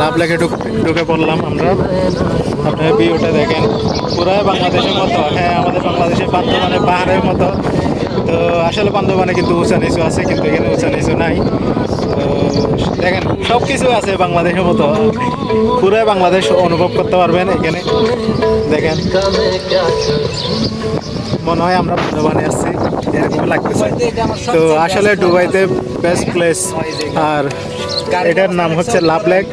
লাভ লেকে ঢুকে পড়লাম আমরা। আপনার ভিউটা দেখেন, পুরাই বাংলাদেশের মতো। হ্যাঁ, আমাদের বাংলাদেশের বান্দরবানে পাহাড়ের মতো। তো আসলে বান্দরবানে কিন্তু উঁচা নিচু আছে, কিন্তু এখানে উঁচা নিচু নাই। তো দেখেন, সব কিছু আছে বাংলাদেশের মতো। পুরাই বাংলাদেশ অনুভব করতে পারবেন এখানে। দেখেন, মনে হয় আমরা বান্দরবানে আসছি, এরকম লাগতেছে। তো আসলে দুবাইতে বেস্ট প্লেস, আর এটার নাম হচ্ছে লাভ লেক।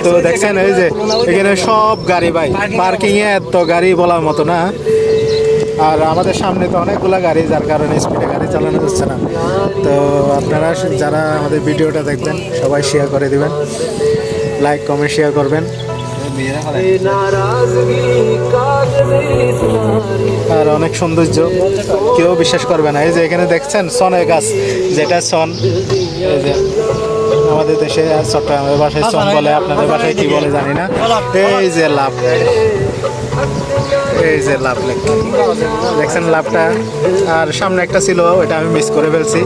তো দেখছেন এই যে এখানে সব গাড়ি, ভাই পার্কিংয়ে এত গাড়ি বলার মতো না। আর আমাদের সামনে তো অনেকগুলো গাড়ি, যার কারণে স্পিডে গাড়ি চালানো যাচ্ছে না। তো আপনারা যারা আমাদের ভিডিওটা দেখবেন সবাই শেয়ার করে দিবেন, লাইক কমেন্ট শেয়ার করবেন। আর অনেক সৌন্দর্য, কেউ বিশ্বাস করবে না। এই যে এখানে দেখছেন সনের গাছ, যেটা সন, এই যে আমাদের দেশে চট্টগ্রামের ভাষায় সন বলে, আপনাদের ভাষায় কি বলে জানি না। এই যে লাভ, এই যে লাভ লেক, দেখছেন লাভটা। আর সামনে একটা ছিল, ওইটা আমি মিস করে ফেলছি,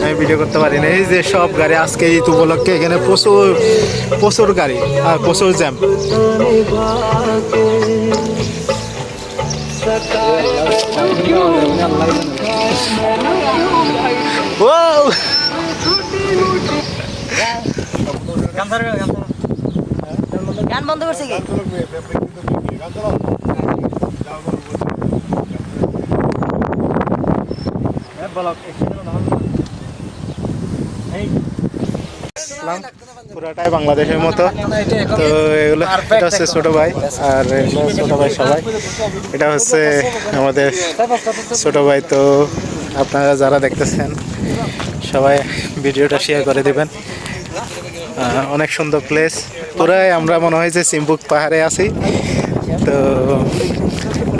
আমি ভিডিও করতে পারিনি। এই যে সব গাড়ি, আজকে ঈদ উপলক্ষে এখানে প্রচুর প্রচুর গাড়ি আর প্রচুর জ্যাম। গান বন্ধ করছে কি? পুরাটাই বাংলাদেশের মতো। তো এগুলো, এটা হচ্ছে ছোট ভাই, আর এগুলো ছোট ভাই সবাই। এটা হচ্ছে আমাদের ছোট ভাই। তো আপনারা যারা দেখতেছেন সবাই ভিডিওটা শেয়ার করে দিবেন। অনেক সুন্দর প্লেস, পুরাই আমরা মনে হয় যে চিম্বুক পাহাড়ে আছি। তো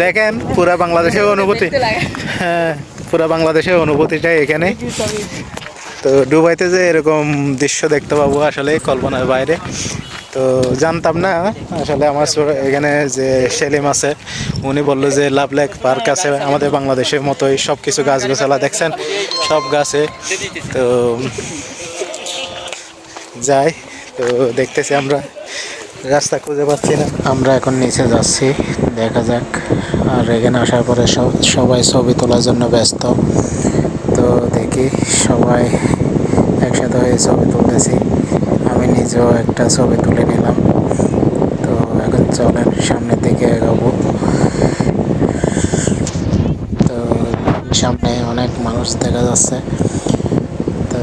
দেখেন পুরা বাংলাদেশের অনুভূতি, হ্যাঁ পুরা বাংলাদেশের অনুভূতিটাই এখানে। তো দুবাইতে যে এরকম দৃশ্য দেখতে পাবো আসলে কল্পনার বাইরে। তো জানতাম না আসলে। আমার এখানে যে সেলিম আছে, উনি বললো যে লাভ লেক পার্ক আছে আমাদের বাংলাদেশের মতোই, সব কিছু গাছগাছালা দেখছেন, সব গাছে। তো যাই, তো দেখতেছি আমরা, রাস্তা খুঁজে পাচ্ছি না। আমরা এখন নিচে যাচ্ছি, দেখা যাক। আর এখানে আসার পরে সবাই ছবি তোলার জন্য ব্যস্ত। তো দেখি সবাই একসাথে হয়ে ছবি তুলতেছি, আমি নিজেও একটা ছবি তুলে নিলাম। তো এখন চলেন সামনের দিকে এগোবো। তো সামনে অনেক মানুষ দেখা যাচ্ছে। তো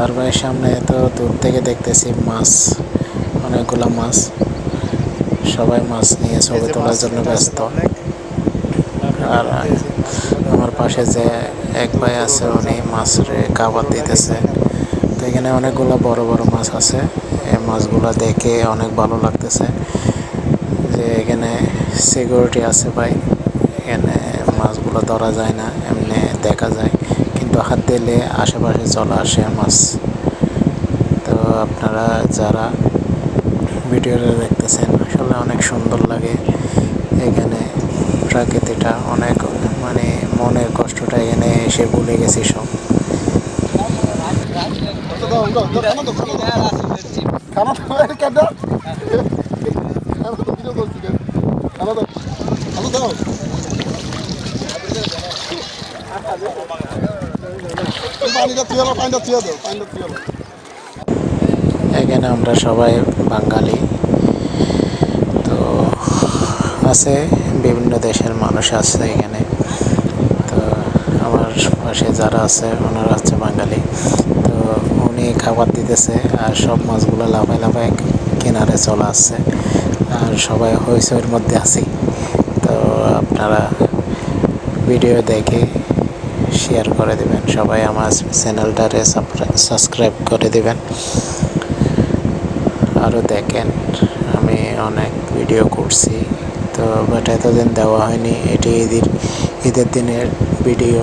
আর ভাই সামনে তো দূর থেকে দেখতেছি মাছ, অনেকগুলো মাছ, সবাই মাছ নিয়ে ছবি তোলার জন্য ব্যস্ত। আর আমার পাশে যে এক ভাই আছে, উনি মাছের খাবার দিতেছে। তো এখানে অনেকগুলো বড় বড় মাছ আছে, এই মাছগুলো দেখে অনেক ভালো লাগতেছে যে এখানে সিকিউরিটি আছে ভাই। এখানে মাছগুলো ধরা যায় না, এমনি দেখা যায়, কিন্তু হাত দিলে আশেপাশে চলে আসে মাছ। তো আপনারা যারা ভিডিওটা দেখতেছেন আসলে অনেক সুন্দর লাগে এখানে। প্রাকৃতিটা অনেক, মানে মনের কষ্টটা এখানে এসে ভুলে গেছি সব। এখানে আমরা সবাই বাঙালি। তো আছে বিভিন্ন দেশের মানুষ আছে এখানে। তো আমার পাশে যারা আছে ওনারা হচ্ছে বাঙালি। তো উনি খাবার দিতেছে, আর সব মাছগুলো লাফায় লাফায় কিনারে চলে আসছে, আর সবাই হইচইয়ের মধ্যে আছি। তো আপনারা ভিডিও দেখে শেয়ার করে দেবেন, সবাই আমার চ্যানেলটারে সাবস্ক্রাইব করে দেবেন। আরও দেখেন, আমি অনেক ভিডিও করছি, তো বাট এতদিন দেওয়া হয়নি। এটি ঈদের দিনের ভিডিও।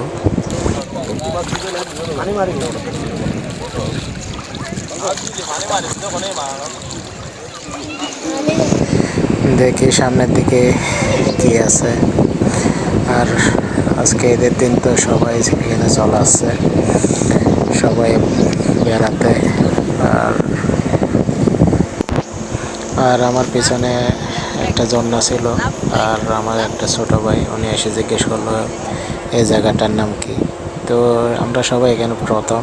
দেখি সামনের দিকে কি আছে। আর আজকে ঈদের দিন, তো সবাই এখানে চলে আসছে, সবাই বেড়াতে। আর আর আমার পিছনে একটা ঝর্ণা ছিল। আর আমার একটা ছোট ভাই, উনি এসে জিজ্ঞেস করলো এই জায়গাটার নাম কি। তো আমরা সবাই এখানে প্রথম,